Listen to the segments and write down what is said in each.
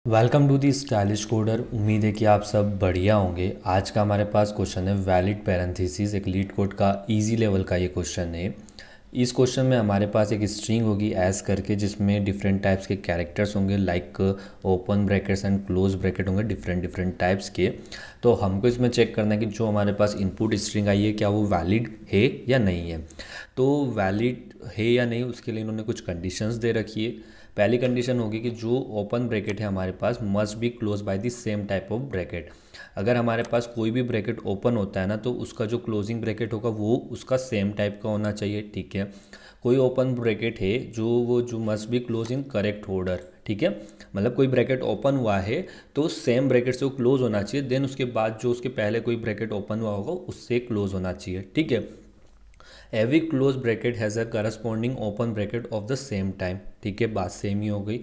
Welcome to the stylish coder. उम्मीद है कि आप सब बढ़िया होंगे। आज का हमारे पास क्वेश्चन है वैलिड पैरेंथेसिस, एक लीड कोड का इजी लेवल का ये क्वेश्चन है। इस क्वेश्चन में हमारे पास एक स्ट्रिंग होगी एस करके, जिसमें डिफरेंट टाइप्स के कैरेक्टर्स होंगे, like open brackets and close bracket होंगे डिफरेंट डिफरेंट टाइप्स के। तो हमको इसमें चेक करना है कि जो हमारे पास इनपुट स्ट्रिंग आई है क्या वो वैलिड है या नहीं है। तो वैलिड है या नहीं उसके लिए इन्होंने कुछ कंडीशंस दे रखी है। पहली कंडीशन होगी कि जो ओपन ब्रैकेट है हमारे पास must be close by the same type of bracket. अगर हमारे पास कोई भी ब्रैकेट ओपन होता है ना, तो उसका जो क्लोजिंग ब्रैकेट होगा वो उसका सेम टाइप का होना चाहिए। ठीक है, कोई ओपन ब्रैकेट है जो must be close in correct order. ठीक है, मतलब कोई ब्रैकेट ओपन हुआ है तो सेम ब्रैकेट से वो क्लोज होना चाहिए, देन उसके बाद जो उसके पहले कोई ब्रैकेट ओपन हुआ होगा उससे क्लोज होना चाहिए। ठीक है, every close bracket has a corresponding open bracket of the same time. ठीक है, बात सेम ही हो गई।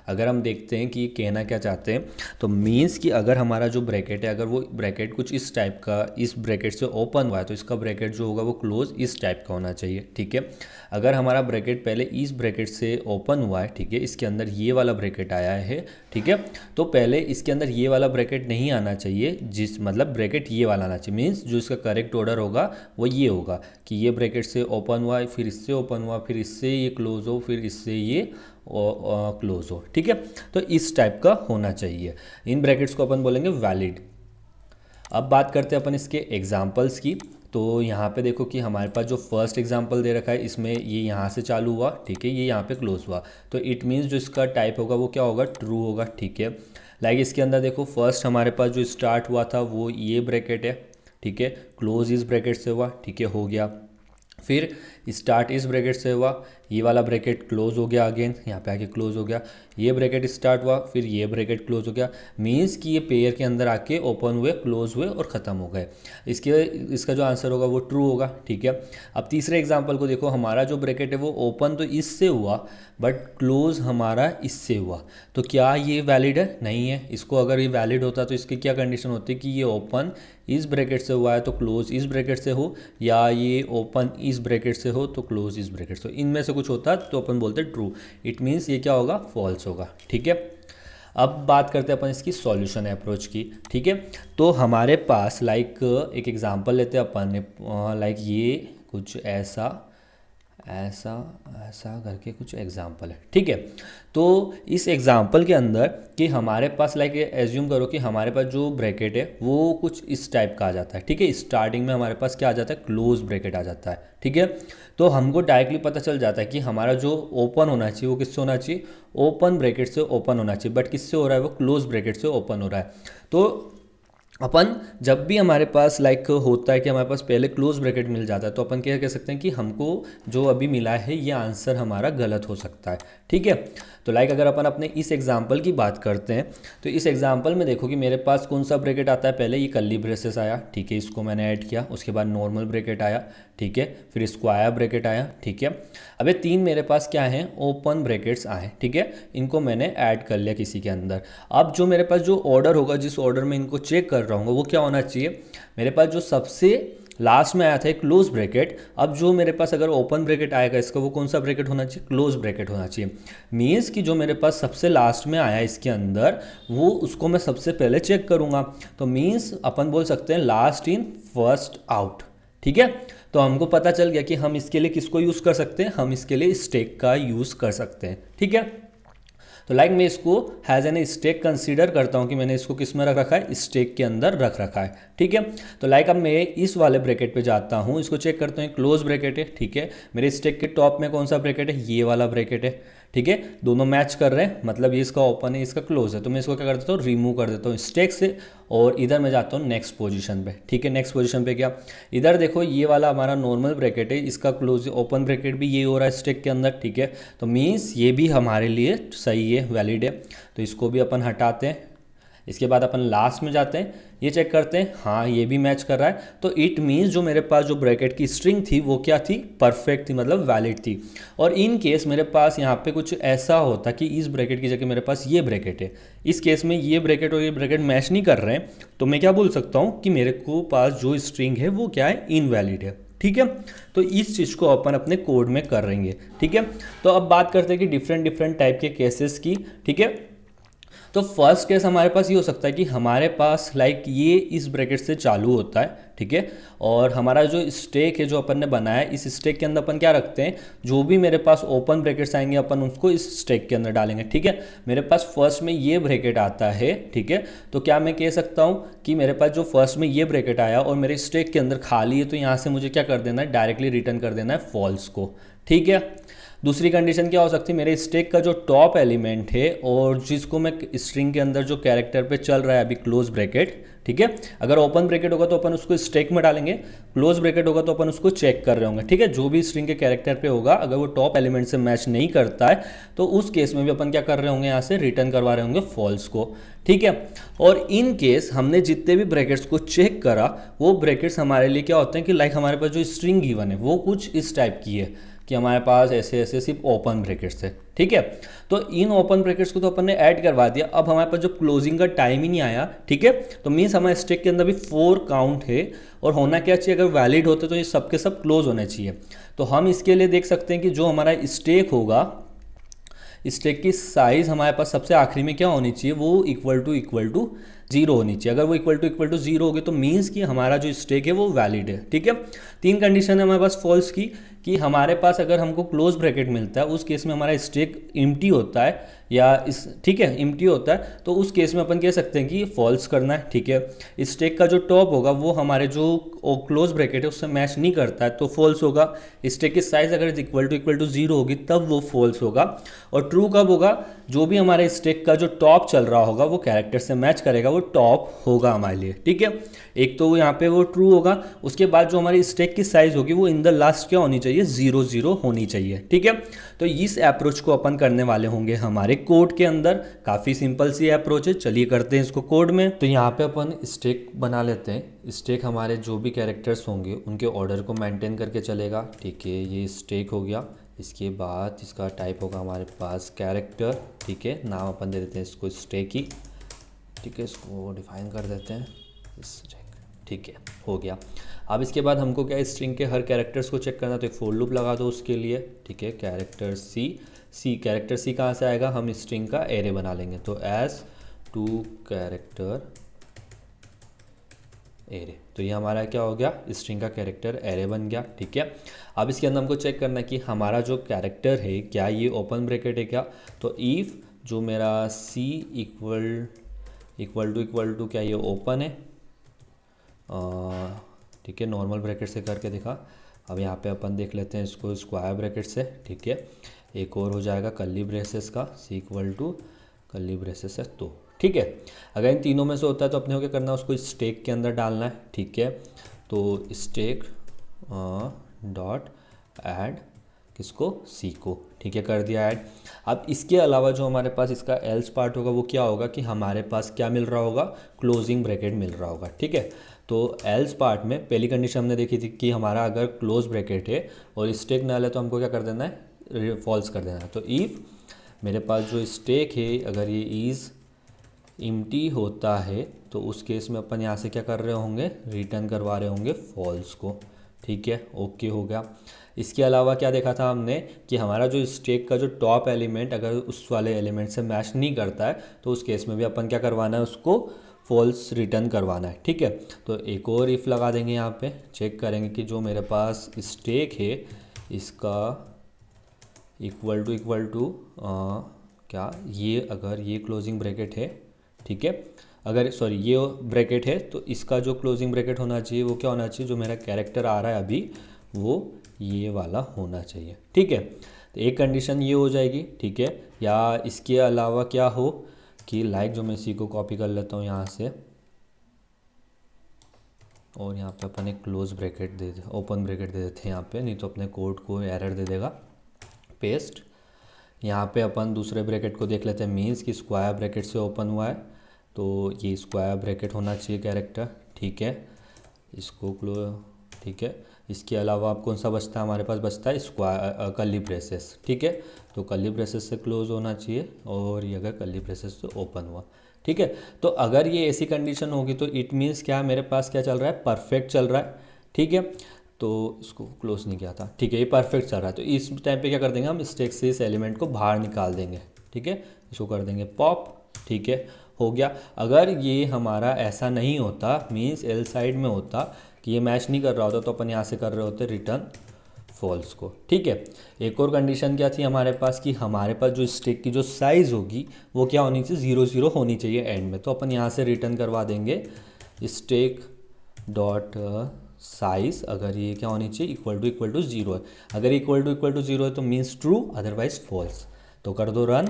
अगर हम देखते हैं कि ये कहना क्या चाहते हैं, तो मीन्स कि अगर हमारा जो ब्रैकेट है, अगर वो ब्रैकेट कुछ इस टाइप का इस ब्रैकेट से ओपन हुआ है, तो इसका ब्रैकेट जो होगा वो क्लोज इस टाइप का होना चाहिए। ठीक है, अगर हमारा ब्रैकेट पहले इस ब्रैकेट से ओपन हुआ है, ठीक है, इसके अंदर ये वाला ब्रैकेट आया है, ठीक है, तो पहले इसके अंदर ये वाला ब्रैकेट नहीं आना चाहिए, जिस मतलब ब्रैकेट ये वाला आना चाहिए। मीन्स जो इसका करेक्ट ऑर्डर होगा वो ये होगा कि ये ब्रैकेट से ओपन हुआ, फिर इससे ओपन हुआ, फिर इससे ये क्लोज हो, फिर इससे ये क्लोज हो। ठीक है, तो इस टाइप का होना चाहिए। इन ब्रैकेट्स को अपन बोलेंगे वैलिड। अब बात करते हैं अपन इसके एग्जाम्पल्स की। तो यहाँ पे देखो कि हमारे पास जो फर्स्ट एग्जांपल दे रखा है, इसमें ये यहाँ से चालू हुआ, ठीक है, ये यहाँ पे क्लोज हुआ, तो इट मीन्स जो इसका टाइप होगा वो क्या होगा, ट्रू होगा। ठीक है, लाइक इसके अंदर देखो फर्स्ट हमारे पास जो स्टार्ट हुआ था वो ये ब्रैकेट है, ठीक है, क्लोज इस ब्रैकेट से हुआ, ठीक है, हो गया। फिर स्टार्ट इस ब्रैकेट से हुआ, ये वाला ब्रैकेट क्लोज हो गया, अगेन यहाँ पे आके क्लोज हो गया, ये ब्रैकेट स्टार्ट हुआ, फिर ये ब्रैकेट क्लोज हो गया। मीन्स कि ये पेयर के अंदर आके ओपन हुए, क्लोज हुए और ख़त्म हो गए। इसका जो आंसर होगा वो ट्रू होगा। ठीक है, अब तीसरे एग्जाम्पल को देखो, हमारा जो ब्रैकेट है वो ओपन तो इससे हुआ बट क्लोज हमारा इससे हुआ, तो क्या ये वैलिड है? नहीं है। इसको अगर ये वैलिड होता तो इसकी क्या कंडीशन होती कि ये ओपन इस ब्रैकेट से हुआ है तो क्लोज इस ब्रैकेट से हो, या ये ओपन इस ब्रैकेट से हो तो क्लोज इस ब्रैकेट से हो। इनमें से कुछ होता तो अपन बोलते ट्रू। इट मीन्स ये क्या होगा, फॉल्स होगा। ठीक है, अब बात करते हैं अपन इसकी सॉल्यूशन अप्रोच की। ठीक है, तो हमारे पास लाइक एक एग्जांपल लेते हैं अपन, लाइक ये कुछ ऐसा ऐसा ऐसा करके कुछ एग्जाम्पल है। ठीक है, तो इस एग्जाम्पल के अंदर कि हमारे पास लाइक एज्यूम करो कि हमारे पास जो ब्रैकेट है वो कुछ इस टाइप का आ जाता है। ठीक है, स्टार्टिंग में हमारे पास क्या आ जाता है, क्लोज ब्रैकेट आ जाता है। ठीक है, तो हमको डायरेक्टली पता चल जाता है कि हमारा जो ओपन होना चाहिए वो किससे होना चाहिए, ओपन ब्रैकेट से ओपन होना चाहिए, बट किससे हो रहा है, वो क्लोज ब्रैकेट से ओपन हो रहा है। तो अपन जब भी हमारे पास लाइक होता है कि हमारे पास पहले क्लोज ब्रैकेट मिल जाता है, तो अपन क्या कह सकते हैं कि हमको जो अभी मिला है ये आंसर हमारा गलत हो सकता है। ठीक है, तो लाइक अगर अपन अपने इस एग्जाम्पल की बात करते हैं, तो इस एग्जाम्पल में देखो कि मेरे पास कौन सा ब्रैकेट आता है, पहले ये कर्ली ब्रेसेस आया, ठीक है, इसको मैंने ऐड किया, उसके बाद नॉर्मल ब्रैकेट आया, ठीक है, फिर स्क्वायर ब्रैकेट आया। ठीक है, अब ये तीन मेरे पास क्या हैं, ओपन ब्रैकेट्स आए। ठीक है, इनको मैंने ऐड कर लिया किसी के अंदर। अब जो मेरे पास जो ऑर्डर होगा, जिस ऑर्डर में इनको चेक कर रहा हूँ, वो क्या होना चाहिए, मेरे पास जो सबसे लास्ट में आया था एक क्लोज ब्रैकेट, अब जो मेरे पास अगर ओपन ब्रैकेट आएगा इसका, वो कौन सा ब्रैकेट होना चाहिए, क्लोज ब्रैकेट होना चाहिए। मीन्स कि जो मेरे पास सबसे लास्ट में आया इसके अंदर, वो उसको मैं सबसे पहले चेक करूंगा। तो मीन्स अपन बोल सकते हैं लास्ट इन फर्स्ट आउट। ठीक है, तो हमको पता चल गया कि हम इसके लिए किसको यूज़ कर सकते हैं, हम इसके लिए स्टेक का यूज़ कर सकते हैं। ठीक है, तो लाइक मैं इसको हैज़ एन स्टेक कंसीडर करता हूँ कि मैंने इसको किस में रख रखा है, स्टेक के अंदर रख रखा है। ठीक है, तो लाइक अब मैं इस वाले ब्रैकेट पे जाता हूँ, इसको चेक करता हूँ, क्लोज ब्रैकेट है। ठीक है, मेरे स्टेक के टॉप में कौन सा ब्रैकेट है, ये वाला ब्रैकेट है। ठीक है, दोनों मैच कर रहे हैं, मतलब ये इसका ओपन है, इसका क्लोज है, तो मैं इसको क्या कर देता हूँ, रिमूव कर देता हूँ स्टेक से, और इधर मैं जाता हूँ नेक्स्ट पोजीशन पे। ठीक है, नेक्स्ट पोजीशन पे क्या, इधर देखो ये वाला हमारा नॉर्मल ब्रैकेट है, इसका क्लोज ओपन ब्रैकेट भी ये हो रहा है स्टेक के अंदर। ठीक है, तो मीन्स ये भी हमारे लिए सही है, वैलिड है, तो इसको भी अपन हटाते हैं। इसके बाद अपन लास्ट में जाते हैं, ये चेक करते हैं, हाँ ये भी मैच कर रहा है, तो इट मीन्स जो मेरे पास जो ब्रैकेट की स्ट्रिंग थी वो क्या थी, परफेक्ट थी, मतलब वैलिड थी। और इन केस मेरे पास यहाँ पे कुछ ऐसा होता कि इस ब्रैकेट की जगह मेरे पास ये ब्रैकेट है, इस केस में ये ब्रैकेट और ये ब्रैकेट मैच नहीं कर रहे हैं, तो मैं क्या बोल सकता हूँ कि मेरे को पास जो स्ट्रिंग है वो क्या है, इनवैलिड है। ठीक है, तो इस चीज़ को अपन अपने कोड में कर रहेंगे। ठीक है, तो अब बात करते हैं कि डिफरेंट डिफरेंट टाइप के केसेस की। ठीक है, तो फर्स्ट केस हमारे पास ये हो सकता है कि हमारे पास लाइक ये इस ब्रैकेट से चालू होता है, ठीक है, और हमारा जो स्टेक है जो अपन ने बनाया है, इस स्टेक के अंदर अपन क्या रखते हैं, जो भी मेरे पास ओपन ब्रैकेट्स आएंगे अपन उसको इस स्टेक के अंदर डालेंगे, ठीक है। मेरे पास फर्स्ट में ये ब्रैकेट आता है, ठीक है, तो क्या मैं कह सकता हूँ कि मेरे पास जो फर्स्ट में ये ब्रैकेट आया और मेरे स्टेक के अंदर खाली है, तो यहाँ से मुझे क्या कर देना है, डायरेक्टली रिटर्न कर देना है फॉल्स को, ठीक है। दूसरी कंडीशन क्या हो सकती है, मेरे स्टैक का जो टॉप एलिमेंट है और जिसको मैं स्ट्रिंग के अंदर जो कैरेक्टर पे चल रहा है अभी क्लोज ब्रैकेट, ठीक है, अगर ओपन ब्रैकेट होगा तो अपन उसको स्टैक में डालेंगे, क्लोज ब्रैकेट होगा तो अपन उसको चेक कर रहे होंगे, ठीक है। जो भी स्ट्रिंग के कैरेक्टर पे होगा अगर वो टॉप एलिमेंट से मैच नहीं करता है तो उस केस में भी अपन क्या कर रहे होंगे, यहाँ से रिटर्न करवा रहे होंगे फॉल्स को, ठीक है। और इन केस हमने जितने भी ब्रैकेट्स को चेक करा वो ब्रैकेट्स हमारे लिए क्या होते हैं कि लाइक हमारे पास जो स्ट्रिंग गिवन है वो कुछ इस टाइप की है कि हमारे पास ऐसे ऐसे सिर्फ ओपन ब्रैकेट्स है, ठीक है। तो इन ओपन ब्रैकेट्स को तो अपन ने ऐड करवा दिया, अब हमारे पास जो क्लोजिंग का टाइम ही नहीं आया, ठीक है, तो मीन्स हमारे स्टैक के अंदर भी 4 काउंट है और होना क्या चाहिए, अगर वैलिड होते तो ये सब के सब क्लोज होने चाहिए। तो हम इसके लिए देख सकते हैं कि जो हमारा स्टैक होगा, स्टैक की साइज़ हमारे पास सबसे आखिरी में क्या होनी चाहिए, वो इक्वल टू 0 होनी चाहिए। अगर वो इक्वल टू 0 होगी तो मीन्स कि हमारा जो स्टैक है वो वैलिड है, ठीक है। 3 कंडीशन है हमारे पास फॉल्स की, कि हमारे पास अगर हमको क्लोज ब्रैकेट मिलता है उस केस में हमारा स्टैक एम्प्टी होता है या इस, ठीक है, एम्प्टी होता है, तो उस केस में अपन कह सकते हैं कि फॉल्स करना है, ठीक है। स्टैक का जो टॉप होगा वो हमारे जो क्लोज ब्रैकेट है उससे मैच नहीं करता है तो फॉल्स होगा। स्टैक की साइज अगर इक्वल टू 0 होगी तब वो फॉल्स होगा। और ट्रू कब होगा, जो भी हमारे स्टैक का जो टॉप चल रहा होगा वो कैरेक्टर से मैच करेगा, वो टॉप होगा हमारे लिए, ठीक है। एक तो यहाँ पे वो ट्रू होगा, उसके बाद जो हमारी स्टैक की साइज होगी वो इन द लास्ट क्या होनी चाहिए, 0 होनी चाहिए, ठीक है। तो इस अप्रोच को अपन करने वाले होंगे हमारे कोड के अंदर। काफ़ी सिंपल सी अप्रोच है, चलिए करते हैं इसको कोड में। तो यहाँ पे अपन स्टैक बना लेते हैं। स्टैक हमारे जो भी कैरेक्टर्स होंगे उनके ऑर्डर को मेंटेन करके चलेगा, ठीक है। ये स्टैक हो गया, इसके बाद इसका टाइप होगा हमारे पास कैरेक्टर, ठीक है। नाम अपन दे देते हैं इसको स्टैक ही, ठीक है, इसको डिफाइन कर देते हैं स्टैक, ठीक है, हो गया। अब इसके बाद हमको क्या स्ट्रिंग के हर कैरेक्टर्स को चेक करना, तो एक फॉर लूप लगा दो उसके लिए, ठीक है। कैरेक्टर सी कहाँ से आएगा, हम स्ट्रिंग का एरे बना लेंगे, तो एस टू कैरेक्टर एरे, तो ये हमारा क्या हो गया, स्ट्रिंग का कैरेक्टर एरे बन गया, ठीक है। अब इसके अंदर हमको चेक करना है कि हमारा जो कैरेक्टर है क्या ये ओपन ब्रैकेट है क्या, तो इफ़ जो मेरा सी इक्वल टू क्या ये ओपन है, ठीक है, नॉर्मल ब्रैकेट से करके दिखा। अब यहाँ पे अपन देख लेते हैं इसको स्क्वायर ब्रैकेट से, ठीक है। एक और हो जाएगा कर्ली ब्रेसेस का, सी इक्वल टू कर्ली ब्रेसेस है, तो ठीक है। अगर इन तीनों में से होता है तो अपने को क्या करना है, उसको स्टैक के अंदर डालना है, ठीक है। तो स्टैक डॉट ऐड किसको, सी को, ठीक है, कर दिया ऐड। अब इसके अलावा जो हमारे पास इसका एल्स पार्ट होगा वो क्या होगा कि हमारे पास क्या मिल रहा होगा, क्लोजिंग ब्रैकेट मिल रहा होगा, ठीक है। तो एल्स पार्ट में पहली कंडीशन हमने देखी थी कि हमारा अगर क्लोज ब्रैकेट है और स्टैक नल है तो हमको क्या कर देना है, फॉल्स कर देना है। तो इफ़ मेरे पास जो स्टैक है अगर ये इज़ एम्प्टी होता है तो उस केस में अपन यहाँ से क्या कर रहे होंगे, रिटर्न करवा रहे होंगे फॉल्स को, ठीक है, ओके हो गया। इसके अलावा क्या देखा था हमने कि हमारा जो स्टैक का जो टॉप एलिमेंट अगर उस वाले एलिमेंट से मैच नहीं करता है तो उस केस में भी अपन क्या करवाना है, उसको फॉल्स रिटर्न करवाना है, ठीक है। तो एक और इफ़ लगा देंगे, यहाँ पे चेक करेंगे कि जो मेरे पास स्टैक है इसका इक्वल टू क्या ये, अगर ये क्लोजिंग ब्रैकेट है, ठीक है, अगर सॉरी ये ब्रैकेट है तो इसका जो क्लोजिंग ब्रैकेट होना चाहिए वो क्या होना चाहिए, जो मेरा कैरेक्टर आ रहा है अभी वो ये वाला होना चाहिए, ठीक है। तो एक कंडीशन ये हो जाएगी, ठीक है। या इसके अलावा क्या हो कि लाइक जो मैं इसी को कॉपी कर लेता हूँ यहाँ से और यहाँ पे अपन एक क्लोज ब्रैकेट दे दे, ओपन ब्रैकेट दे देते हैं यहाँ पे, नहीं तो अपने कोड को एरर दे देगा। पेस्ट, यहाँ पे अपन दूसरे ब्रैकेट को देख लेते हैं, मीन्स कि स्क्वायर ब्रैकेट से ओपन हुआ है तो ये स्क्वायर ब्रैकेट होना चाहिए कैरेक्टर, ठीक है, इसको ठीक है। इसके अलावा अब कौन सा बचता है, हमारे पास बचता है स्क्वायर कर्ली ब्रेसेस, ठीक है। तो कर्ली ब्रेसेस से क्लोज होना चाहिए और ये अगर कर्ली ब्रेसेस से ओपन हुआ, ठीक है। तो अगर ये ऐसी कंडीशन होगी तो इट मीन्स क्या, मेरे पास क्या चल रहा है, परफेक्ट चल रहा है, ठीक है। तो इसको क्लोज नहीं किया था, ठीक है, ये परफेक्ट चल रहा है। तो इस टाइम पे क्या कर देंगे हम, स्टैक से इस एलिमेंट को बाहर निकाल देंगे, ठीक है। इसको कर देंगे पॉप, ठीक है, हो गया। अगर ये हमारा ऐसा नहीं होता, मीन्स एल साइड में होता कि ये मैच नहीं कर रहा होता, तो अपन यहाँ से कर रहे होते रिटर्न फॉल्स को। ठीक है, एक और कंडीशन क्या थी हमारे पास कि हमारे पास जो स्टैक की जो साइज़ होगी वो क्या होनी चाहिए, 0 0 होनी चाहिए एंड में। तो अपन यहाँ से रिटर्न करवा देंगे स्टैक डॉट साइज, अगर ये क्या होनी चाहिए, इक्वल टू 0 है। अगर इक्वल टू 0 है तो मीन्स ट्रू, अदरवाइज फॉल्स। तो कर दो रन।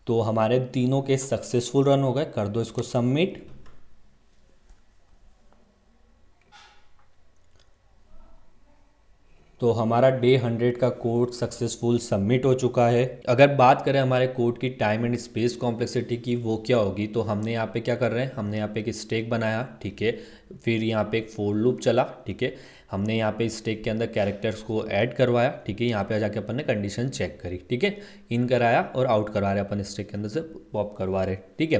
तो हमारे तीनों केस सक्सेसफुल रन हो गए, कर दो इसको सबमिट। तो हमारा डे 100 का कोड सक्सेसफुल सबमिट हो चुका है। अगर बात करें हमारे कोड की टाइम एंड स्पेस कॉम्प्लेक्सिटी की, वो क्या होगी, तो हमने यहाँ पे क्या कर रहे हैं, हमने यहाँ पे एक स्टैक बनाया, ठीक है, फिर यहाँ पे एक फोर लूप चला, ठीक है, हमने यहाँ पे स्टैक के अंदर कैरेक्टर्स को ऐड करवाया, ठीक है, यहाँ पे जाके अपन ने कंडीशन चेक करी, ठीक है, इन कराया और आउट करवा रहे अपन स्टैक के अंदर से पॉप करवा रहे, ठीक है।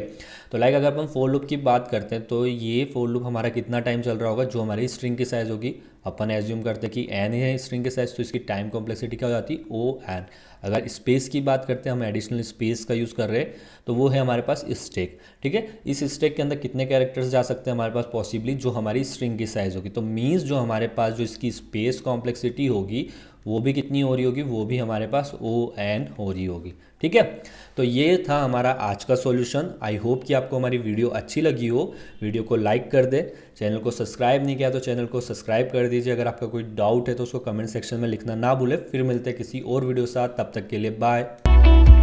तो लाइक अगर अपन फोर लूप की बात करते हैं तो ये फोर लूप हमारा कितना टाइम चल रहा होगा, जो हमारी स्ट्रिंग की साइज़ होगी, अपन एज्यूम करते हैं कि एन है स्ट्रिंग के साइज, तो इसकी टाइम कॉम्प्लेक्सिटी क्या हो जाती है, ओ एन। अगर स्पेस की बात करते हैं, हम एडिशनल स्पेस का यूज़ कर रहे हैं, तो वो है हमारे पास स्टैक, ठीक है। इस स्टैक के अंदर कितने कैरेक्टर्स जा सकते हैं हमारे पास पॉसिबली, जो हमारी स्ट्रिंग की साइज़ होगी। तो मीन्स जो हमारे पास जो इसकी स्पेस कॉम्प्लेक्सिटी होगी वो भी कितनी हो रही होगी, वो भी हमारे पास ओ एन हो रही होगी, ठीक है। तो ये था हमारा आज का सॉल्यूशन। आई होप कि आपको हमारी वीडियो अच्छी लगी हो। वीडियो को लाइक कर दे, चैनल को सब्सक्राइब नहीं किया तो चैनल को सब्सक्राइब कर दीजिए। अगर आपका कोई डाउट है तो उसको कमेंट सेक्शन में लिखना ना भूले। फिर मिलते हैं किसी और वीडियो के साथ, तब तक के लिए बाय।